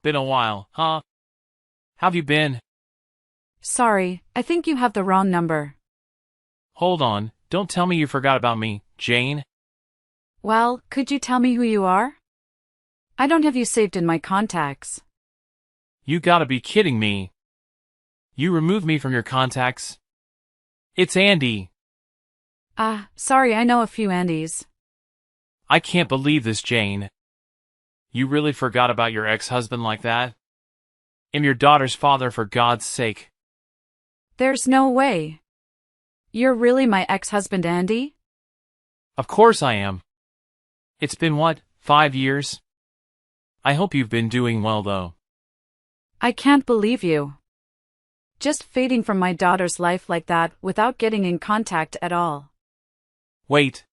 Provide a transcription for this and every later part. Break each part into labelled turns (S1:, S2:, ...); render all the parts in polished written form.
S1: Been a while, huh? How've you been?
S2: Sorry, I think you have the wrong number.
S1: Hold on, don't tell me you forgot about me, Jane.
S2: Well, could you tell me who you are? I don't have you saved in my contacts.
S1: You gotta be kidding me. You removed me from your contacts? It's Andy.
S2: Sorry, I know a few Andys.
S1: I can't believe this, Jane. You really forgot about your ex-husband like that? I'm your daughter's father, for God's sake.
S2: There's no way. You're really my ex-husband, Andy?
S1: Of course I am. It's been what, 5 years? I hope you've been doing well though.
S2: I can't believe you. Just fading from my daughter's life like that without getting in contact at all.
S1: Wait.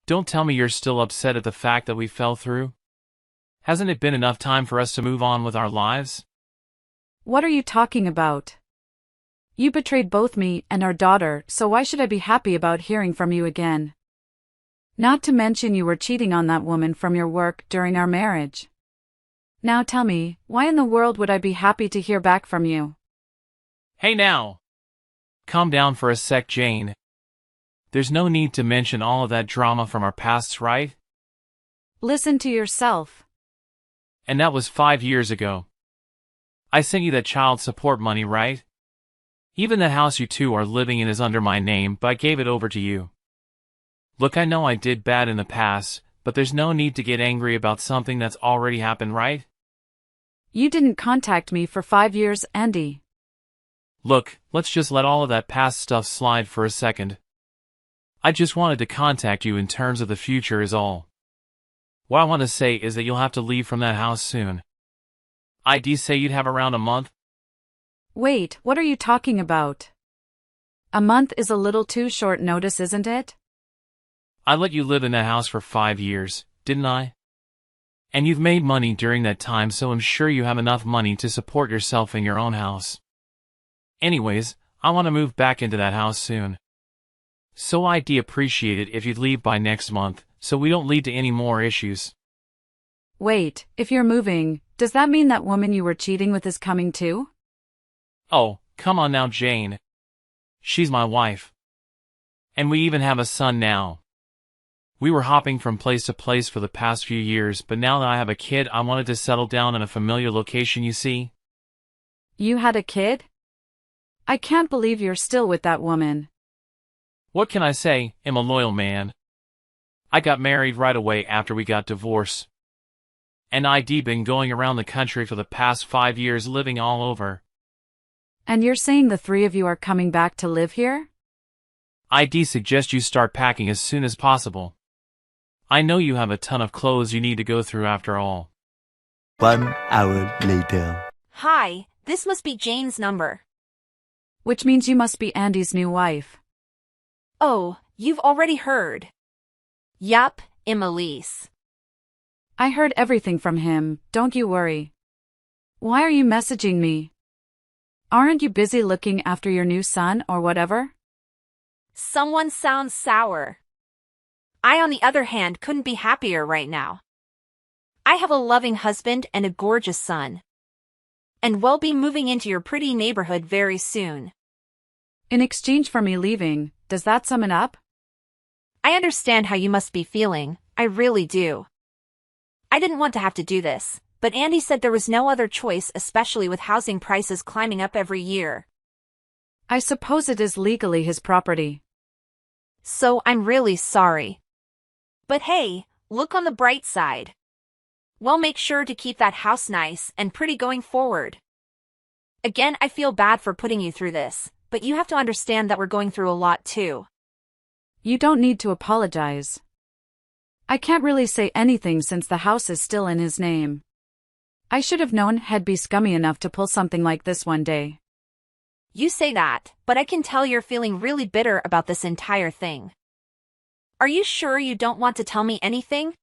S1: Don't tell me you're still upset at the fact that we fell through? Hasn't it been enough time for us to move on with our lives?
S2: What are you talking about? You betrayed both me and our daughter, so why should I be happy about hearing from you again? Not to mention you were cheating on that woman from your work during our marriage. Now tell me, why in the world would I be happy to hear back from you?
S1: Hey now! Calm down for a sec, Jane. There's no need to mention all of that drama from our pasts, right?
S2: Listen to yourself.
S1: And that was 5 years ago. I sent you that child support money, right? Even the house you two are living in is under my name, but I gave it over to you. Look, I know I did bad in the past, but there's no need to get angry about something that's already happened, right?
S2: You didn't contact me for 5 years, Andy.
S1: Look, let's just let all of that past stuff slide for a second. I just wanted to contact you in terms of the future is all. What I want to say is that you'll have to leave from that house soon. I'd say you'd have around a month.
S2: Wait, what are you talking about? A month is a little too short notice, isn't it?
S1: I let you live in that house for 5 years, didn't I? And you've made money during that time, so I'm sure you have enough money to support yourself in your own house. Anyways, I want to move back into that house soon. So I'd appreciate it if you'd leave by next month, so we don't lead to any more issues.
S2: Wait, if you're moving, does that mean that woman you were cheating with is coming too?
S1: Oh, come on now, Jane. She's my wife. And we even have a son now. We were hopping from place to place for the past few years, but now that I have a kid, I wanted to settle down in a familiar location, you see?
S2: You had a kid? I can't believe you're still with that woman.
S1: What can I say? I'm a loyal man. I got married right away after we got divorced. And I'd been going around the country for the past 5 years, living all over.
S2: And you're saying the three of you are coming back to live here?
S1: I'd suggest you start packing as soon as possible. I know you have a ton of clothes you need to go through after all.
S3: 1 hour later.
S4: Hi, this must be Jane's number.
S2: Which means you must be Andy's new wife.
S4: Oh, you've already heard. Yup, I'm Elise.
S2: I heard everything from him, don't you worry. Why are you messaging me? Aren't you busy looking after your new son or whatever?
S4: Someone sounds sour. I, on the other hand, couldn't be happier right now. I have a loving husband and a gorgeous son. And we'll be moving into your pretty neighborhood very soon.
S2: In exchange for me leaving, does that sum it up?
S4: I understand how you must be feeling, I really do. I didn't want to have to do this, but Andy said there was no other choice, especially with housing prices climbing up every year.
S2: I suppose it is legally his property.
S4: So I'm really sorry. But hey, look on the bright side. We'll make sure to keep that house nice and pretty going forward. Again, I feel bad for putting you through this, but you have to understand that we're going through a lot too.
S2: You don't need to apologize. I can't really say anything since the house is still in his name. I should have known he'd be scummy enough to pull something like this one day.
S4: You say that, but I can tell you're feeling really bitter about this entire thing. Are you sure you don't want to tell me anything?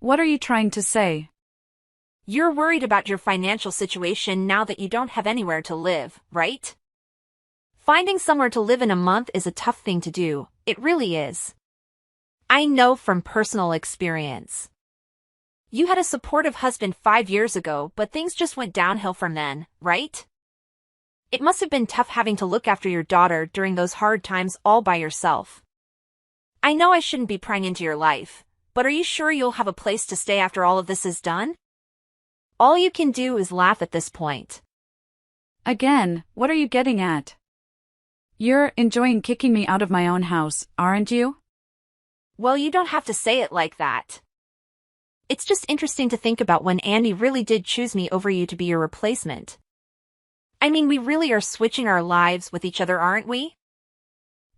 S2: What are you trying to say?
S4: You're worried about your financial situation now that you don't have anywhere to live, right? Finding somewhere to live in a month is a tough thing to do, it really is. I know from personal experience. You had a supportive husband 5 years ago, but things just went downhill from then, right? It must have been tough having to look after your daughter during those hard times all by yourself. I know I shouldn't be prying into your life, but are you sure you'll have a place to stay after all of this is done? All you can do is laugh at this point.
S2: Again, what are you getting at? You're enjoying kicking me out of my own house, aren't you?
S4: Well, you don't have to say it like that. It's just interesting to think about when Andy really did choose me over you to be your replacement. I mean, we really are switching our lives with each other, aren't we?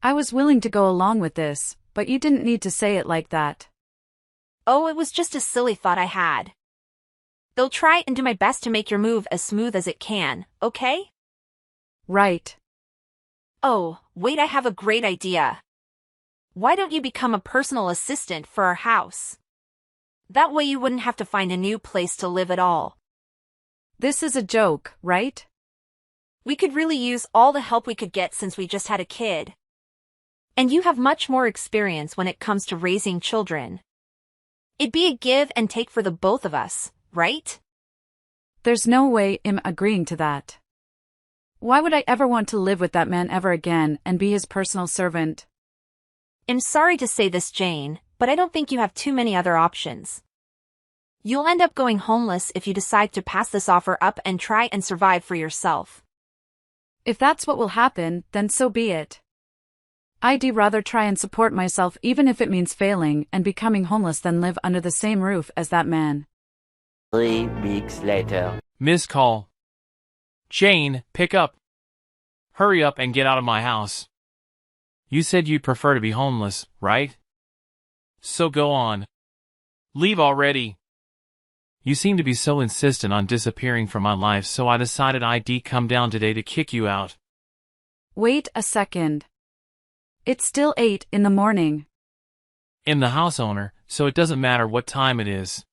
S2: I was willing to go along with this, but you didn't need to say it like that.
S4: Oh, it was just a silly thought I had. They'll try and do my best to make your move as smooth as it can, okay?
S2: Right.
S4: Oh, wait, I have a great idea. Why don't you become a personal assistant for our house? That way you wouldn't have to find a new place to live at all.
S2: This is a joke, right?
S4: We could really use all the help we could get since we just had a kid. And you have much more experience when it comes to raising children. It'd be a give and take for the both of us, right?
S2: There's no way I'm agreeing to that. Why would I ever want to live with that man ever again and be his personal servant?
S4: I'm sorry to say this, Jane, but I don't think you have too many other options. You'll end up going homeless if you decide to pass this offer up and try and survive for yourself.
S2: If that's what will happen, then so be it. I'd rather try and support myself even if it means failing and becoming homeless than live under the same roof as that man.
S3: 3 weeks later.
S1: Missed call. Jane, pick up. Hurry up and get out of my house. You said you'd prefer to be homeless, right? So go on. Leave already. You seem to be so insistent on disappearing from my life, so I decided I'd come down today to kick you out.
S2: Wait a second. It's still 8 in the morning.
S1: I'm the house owner, so it doesn't matter what time it is.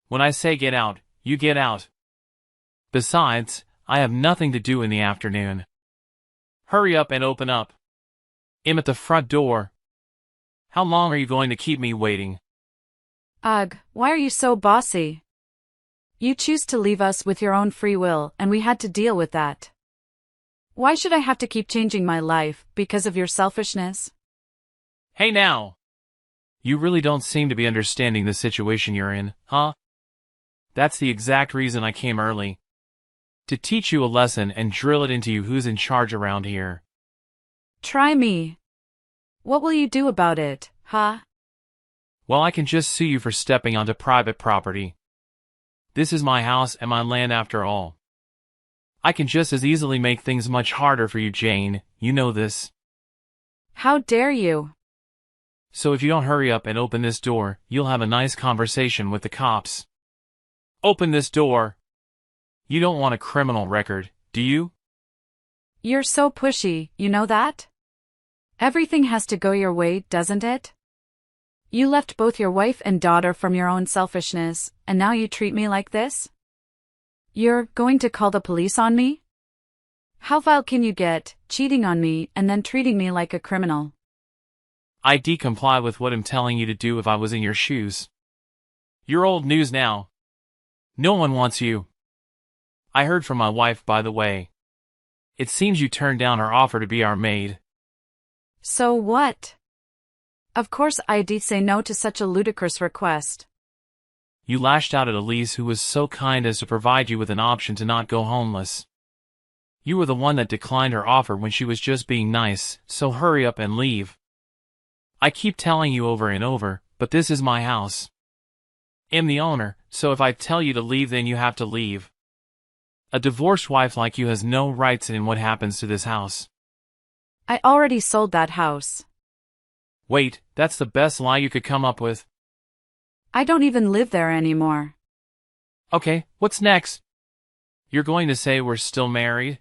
S1: When I say get out, you get out. Besides, I have nothing to do in the afternoon. Hurry up and open up. I'm at the front door. How long are you going to keep me waiting?
S2: Ugh, why are you so bossy? You choose to leave us with your own free will, and we had to deal with that. Why should I have to keep changing my life because of your selfishness?
S1: Hey now! You really don't seem to be understanding the situation you're in, huh? That's the exact reason I came early. To teach you a lesson and drill it into you who's in charge around here.
S2: Try me. What will you do about it, huh?
S1: Well, I can just sue you for stepping onto private property. This is my house and my land after all. I can just as easily make things much harder for you, Jane, you know this.
S2: How dare you?
S1: So if you don't hurry up and open this door, you'll have a nice conversation with the cops. Open this door. You don't want a criminal record, do you?
S2: You're so pushy, you know that? Everything has to go your way, doesn't it? You left both your wife and daughter from your own selfishness, and now you treat me like this? You're going to call the police on me? How vile can you get, cheating on me and then treating me like a criminal?
S1: I'd comply with what I'm telling you to do if I was in your shoes. You're old news now. No one wants you. I heard from my wife, by the way. It seems you turned down her offer to be our maid.
S2: So what? Of course I'd say no to such a ludicrous request.
S1: You lashed out at Elise, who was so kind as to provide you with an option to not go homeless. You were the one that declined her offer when she was just being nice, so hurry up and leave. I keep telling you over and over, but this is my house. I'm the owner, so if I tell you to leave, then you have to leave. A divorced wife like you has no rights in what happens to this house.
S2: I already sold that house.
S1: Wait, that's the best lie you could come up with.
S2: I don't even live there anymore.
S1: Okay, what's next? You're going to say we're still married?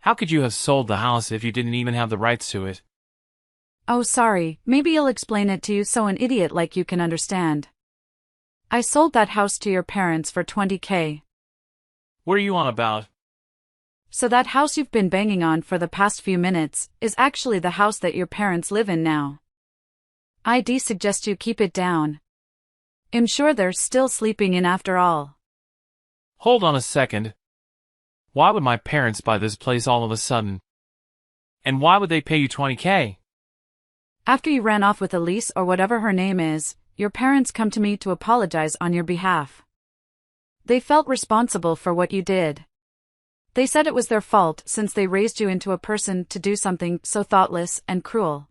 S1: How could you have sold the house if you didn't even have the rights to it?
S2: Oh, sorry, maybe I'll explain it to you so an idiot like you can understand. I sold that house to your parents for $20,000.
S1: What are you on about?
S2: So that house you've been banging on for the past few minutes is actually the house that your parents live in now. I'd suggest you keep it down. I'm sure they're still sleeping in after all.
S1: Hold on a second. Why would my parents buy this place all of a sudden? And why would they pay you $20K?
S2: After you ran off with Elise or whatever her name is, your parents come to me to apologize on your behalf. They felt responsible for what you did. They said it was their fault since they raised you into a person to do something so thoughtless and cruel.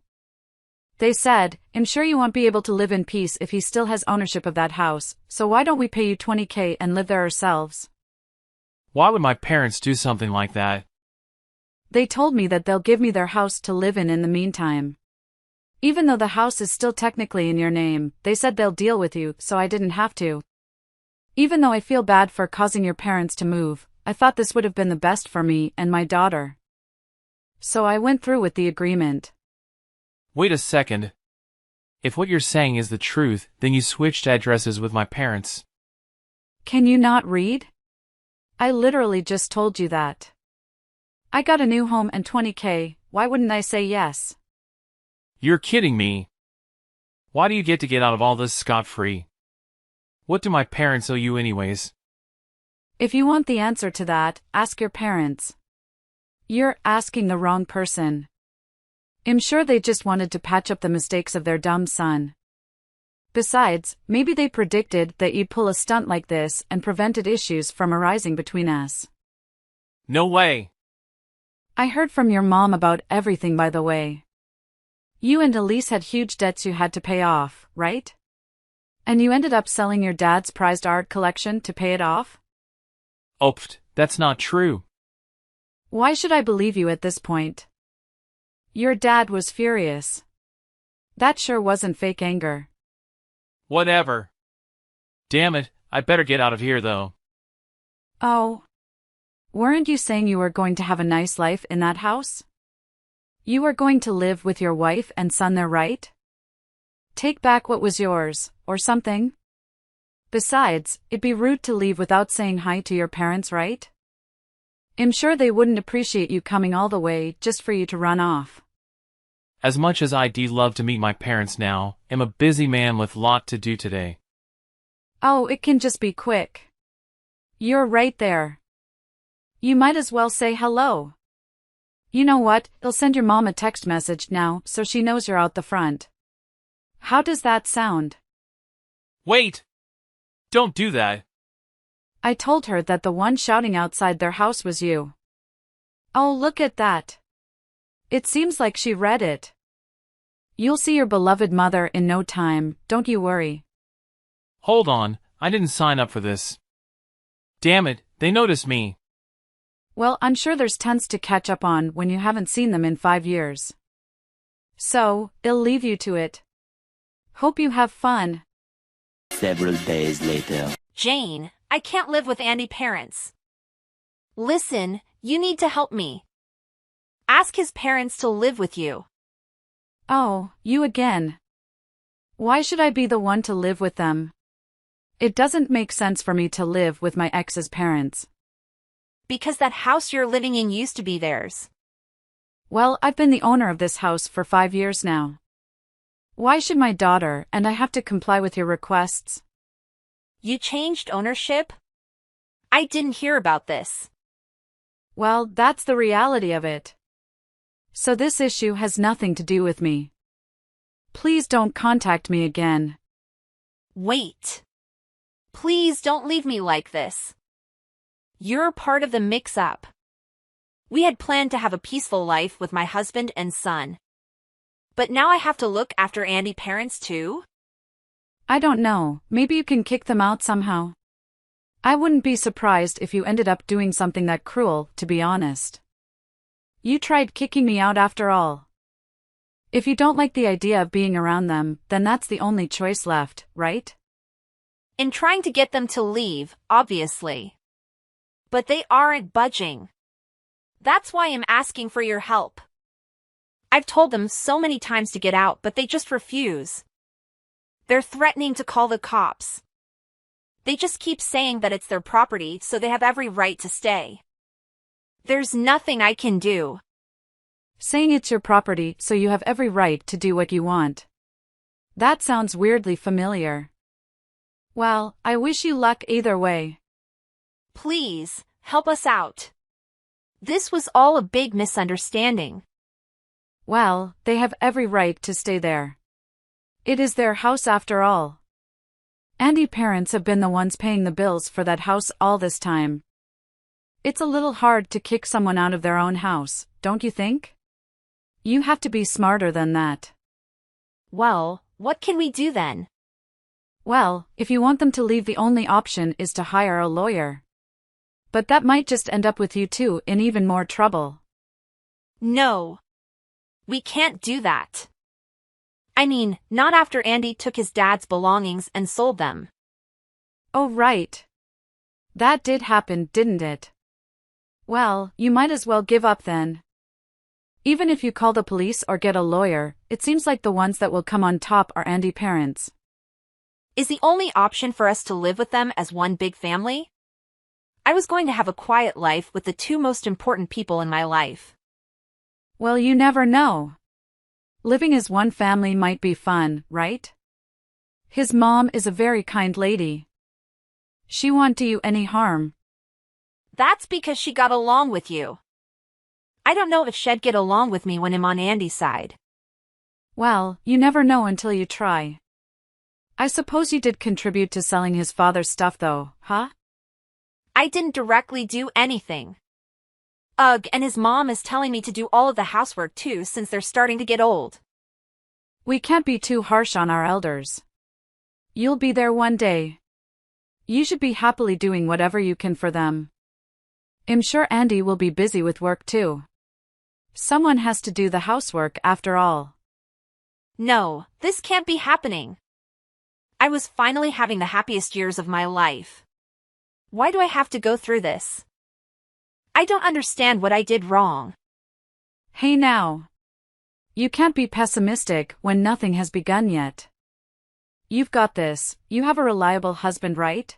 S2: They said, I'm sure you won't be able to live in peace if he still has ownership of that house, so why don't we pay you $20K and live there ourselves?
S1: Why would my parents do something like that?
S2: They told me that they'll give me their house to live in the meantime. Even though the house is still technically in your name, they said they'll deal with you, so I didn't have to. Even though I feel bad for causing your parents to move, I thought this would have been the best for me and my daughter. So I went through with the agreement.
S1: Wait a second. If what you're saying is the truth, then you switched addresses with my parents.
S2: Can you not read? I literally just told you that. I got a new home and $20K, why wouldn't I say yes?
S1: You're kidding me. Why do you get to get out of all this scot-free? What do my parents owe you anyways?
S2: If you want the answer to that, ask your parents. You're asking the wrong person. I'm sure they just wanted to patch up the mistakes of their dumb son. Besides, maybe they predicted that you'd pull a stunt like this and prevented issues from arising between us.
S1: No way.
S2: I heard from your mom about everything, by the way. You and Elise had huge debts you had to pay off, right? And you ended up selling your dad's prized art collection to pay it off?
S1: Oh, that's not true.
S2: Why should I believe you at this point? Your dad was furious. That sure wasn't fake anger.
S1: Whatever. Damn it, I better get out of here though.
S2: Oh. Weren't you saying you were going to have a nice life in that house? You were going to live with your wife and son there, right? Take back what was yours, or something? Besides, it'd be rude to leave without saying hi to your parents, right? I'm sure they wouldn't appreciate you coming all the way just for you to run off.
S1: As much as I'd love to meet my parents now, I'm a busy man with lot to do today.
S2: Oh, it can just be quick. You're right there. You might as well say hello. You know what, I'll send your mom a text message now so she knows you're out the front. How does that sound?
S1: Wait! Don't do that.
S2: I told her that the one shouting outside their house was you. Oh, look at that. It seems like she read it. You'll see your beloved mother in no time, don't you worry.
S1: Hold on, I didn't sign up for this. Damn it, they noticed me.
S2: Well, I'm sure there's tons to catch up on when you haven't seen them in 5 years. So, I'll leave you to it. Hope you have fun.
S3: Several days later.
S4: Jane, I can't live with Andy's parents. Listen, you need to help me. Ask his parents to live with you.
S2: Oh, you again. Why should I be the one to live with them? It doesn't make sense for me to live with my ex's parents.
S4: Because that house you're living in used to be theirs.
S2: Well, I've been the owner of this house for 5 years now. Why should my daughter and I have to comply with your requests?
S4: You changed ownership? I didn't hear about this.
S2: Well, that's the reality of it. So this issue has nothing to do with me. Please don't contact me again.
S4: Wait. Please don't leave me like this. You're part of the mix-up. We had planned to have a peaceful life with my husband and son. But now I have to look after Andy's parents too?
S2: I don't know, maybe you can kick them out somehow. I wouldn't be surprised if you ended up doing something that cruel, to be honest. You tried kicking me out after all. If you don't like the idea of being around them, then that's the only choice left, right?
S4: In trying to get them to leave, obviously. But they aren't budging. That's why I'm asking for your help. I've told them so many times to get out, but they just refuse. They're threatening to call the cops. They just keep saying that it's their property, so they have every right to stay. There's nothing I can do.
S2: Saying it's your property, so you have every right to do what you want. That sounds weirdly familiar. Well, I wish you luck either way.
S4: Please, help us out. This was all a big misunderstanding.
S2: Well, they have every right to stay there. It is their house after all. Andy's parents have been the ones paying the bills for that house all this time. It's a little hard to kick someone out of their own house, don't you think? You have to be smarter than that.
S4: Well, what can we do then?
S2: Well, if you want them to leave, the only option is to hire a lawyer. But that might just end up with you two in even more trouble.
S4: No. We can't do that. I mean, not after Andy took his dad's belongings and sold them.
S2: Oh, right. That did happen, didn't it? Well, you might as well give up then. Even if you call the police or get a lawyer, it seems like the ones that will come on top are Andy's parents.
S4: Is the only option for us to live with them as one big family? I was going to have a quiet life with the two most important people in my life.
S2: Well, you never know. Living as one family might be fun, right? His mom is a very kind lady. She won't do you any harm.
S4: That's because she got along with you. I don't know if she'd get along with me when I'm on Andy's side.
S2: Well, you never know until you try. I suppose you did contribute to selling his father's stuff though, huh?
S4: I didn't directly do anything. Ugh, and his mom is telling me to do all of the housework too since they're starting to get old.
S2: We can't be too harsh on our elders. You'll be there one day. You should be happily doing whatever you can for them. I'm sure Andy will be busy with work too. Someone has to do the housework after all.
S4: No, this can't be happening. I was finally having the happiest years of my life. Why do I have to go through this? I don't understand what I did wrong.
S2: Hey now. You can't be pessimistic when nothing has begun yet. You've got this, you have a reliable husband, right?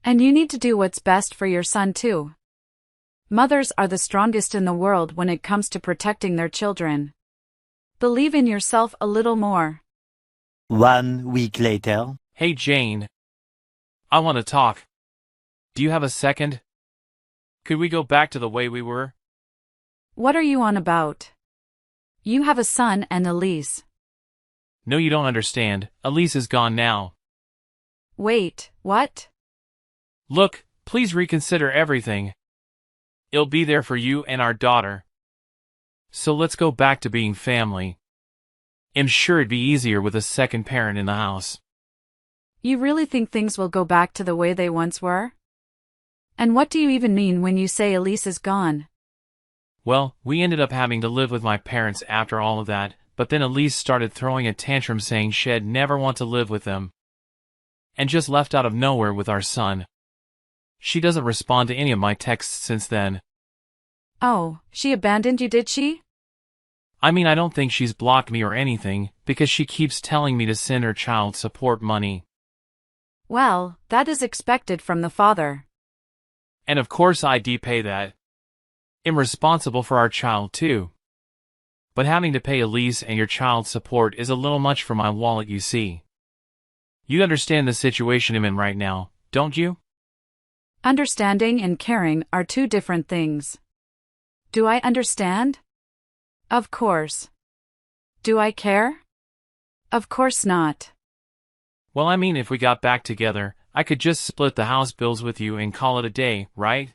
S2: And you need to do what's best for your son too. Mothers are the strongest in the world when it comes to protecting their children. Believe in yourself a little more.
S3: 1 week later.
S1: Hey Jane. I want to talk. Do you have a second? Could we go back to the way we were?
S2: What are you on about? You have a son and Elise.
S1: No, you don't understand. Elise is gone now.
S2: Wait, what?
S1: Look, please reconsider everything. It'll be there for you and our daughter. So let's go back to being family. I'm sure it'd be easier with a second parent in the house.
S2: You really think things will go back to the way they once were? And what do you even mean when you say Elise is gone?
S1: Well, we ended up having to live with my parents after all of that, but then Elise started throwing a tantrum saying she'd never want to live with them. And just left out of nowhere with our son. She doesn't respond to any of my texts since then.
S2: Oh, she abandoned you, did she?
S1: I mean, I don't think she's blocked me or anything, because she keeps telling me to send her child support money.
S2: Well, that is expected from the father.
S1: And of course I do pay that. I'm responsible for our child too. But having to pay Elise and your child support is a little much for my wallet, you see. You understand the situation I'm in right now, don't you?
S2: Understanding and caring are two different things. Do I understand? Of course. Do I care? Of course not.
S1: Well, I mean, if we got back together, I could just split the house bills with you and call it a day, right?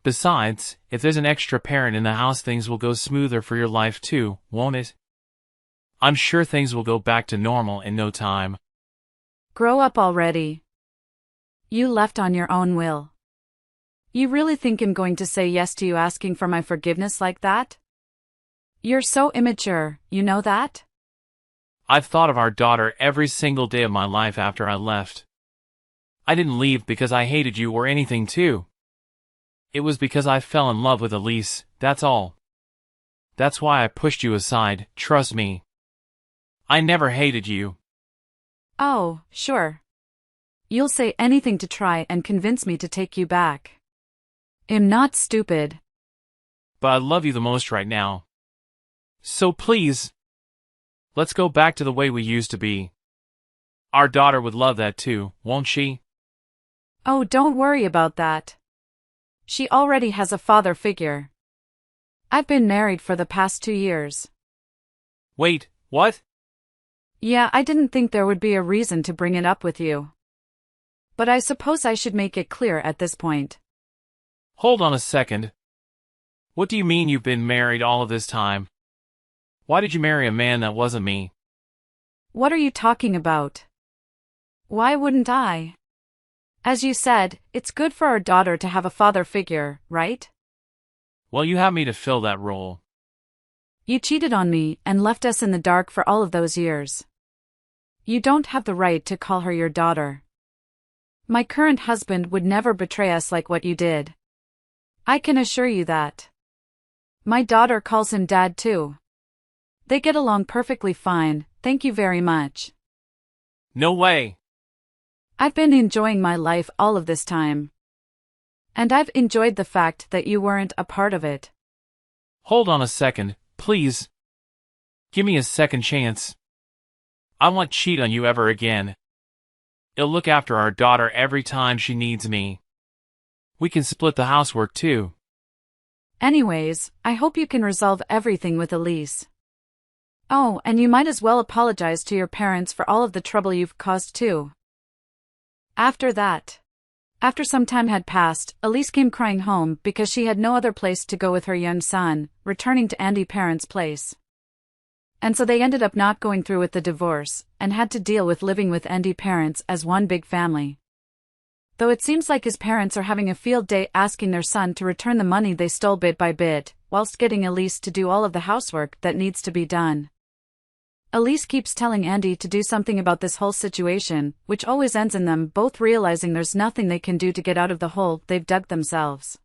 S1: Besides, if there's an extra parent in the house, things will go smoother for your life too, won't it? I'm sure things will go back to normal in no time.
S2: Grow up already. You left on your own will. You really think I'm going to say yes to you asking for my forgiveness like that? You're so immature, you know that?
S1: I've thought of our daughter every single day of my life after I left. I didn't leave because I hated you or anything too. It was because I fell in love with Elise, that's all. That's why I pushed you aside, trust me. I never hated you.
S2: Oh, sure. You'll say anything to try and convince me to take you back. I'm not stupid.
S1: But I love you the most right now. So please, let's go back to the way we used to be. Our daughter would love that too, won't she?
S2: Oh, don't worry about that. She already has a father figure. I've been married for the past 2 years.
S1: Wait, what?
S2: Yeah, I didn't think there would be a reason to bring it up with you. But I suppose I should make it clear at this point.
S1: Hold on a second. What do you mean you've been married all of this time? Why did you marry a man that wasn't me?
S2: What are you talking about? Why wouldn't I? As you said, it's good for our daughter to have a father figure, right?
S1: Well, you have me to fill that role.
S2: You cheated on me and left us in the dark for all of those years. You don't have the right to call her your daughter. My current husband would never betray us like what you did. I can assure you that. My daughter calls him Dad too. They get along perfectly fine, thank you very much.
S1: No way.
S2: I've been enjoying my life all of this time. And I've enjoyed the fact that you weren't a part of it.
S1: Hold on a second, please. Give me a second chance. I won't cheat on you ever again. I'll look after our daughter every time she needs me. We can split the housework too.
S2: Anyways, I hope you can resolve everything with Elise. Oh, and you might as well apologize to your parents for all of the trouble you've caused too. After some time had passed, Elise came crying home because she had no other place to go with her young son, returning to Andy's parents' place. And so they ended up not going through with the divorce, and had to deal with living with Andy's parents as one big family. Though it seems like his parents are having a field day asking their son to return the money they stole bit by bit, whilst getting Elise to do all of the housework that needs to be done. Elise keeps telling Andy to do something about this whole situation, which always ends in them both realizing there's nothing they can do to get out of the hole they've dug themselves.